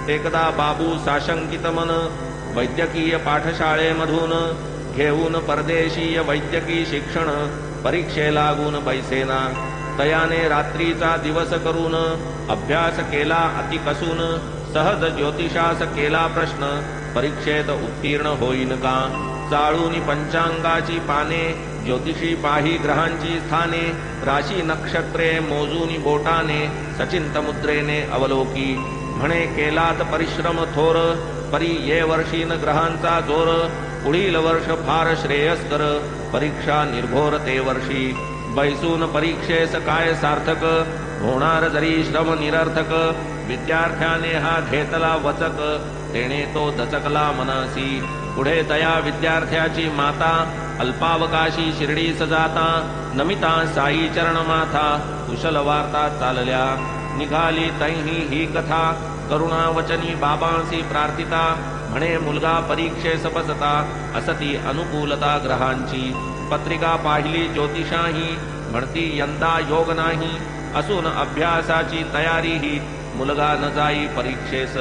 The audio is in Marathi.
एकदा बाबू साशंकित मन वैद्यकीय पाठशाळेमधून घेऊन परदेशीय वैद्यकीय शिक्षण परीक्षे लागून बैसेना. तयाने रात्रीचा दिवस करून अभ्यास केला अति कसून. सहज ज्योतिषास केला प्रश्न परीक्षेत उत्तीर्ण होईन का. चाळूनी पंचांगाची पाने ज्योतिषी पाही ग्रहांची स्थाने. राशी नक्षत्रे मोजूनी बोटाने सचिंत मुद्रेने अवलोकी. म्हणे केलात परिश्रम थोर परी ये वर्षीन ग्रहांचा जोर. पुढील वर्ष फार श्रेयस्कर परीक्षा निर्भोर ते वर्षी. बैसून परीक्षेस काय सार्थक होणार जरी श्रम निरर्थक. विद्यार्थ्याने हा घेतला वचक तेणे तो दचकला मनासी. पुढे तया विद्यार्थ्याची माता अल्पावकाशी शिर्डीस जाता. नमिता साई चरण माथा कुशल वार्ता चालल्या. निघाली तैही ही कथा करुणावचनी बाबांसी प्रार्थिता. म्हणे मुलगा परीक्षेस बसता असती अनुकूलता ग्रहांची. पत्रिका पाहिली ज्योतिषाही म्हणती यंदा योग नाही. असून अभ्यासाची तयारी ही मुलगा न जाई परीक्षेस.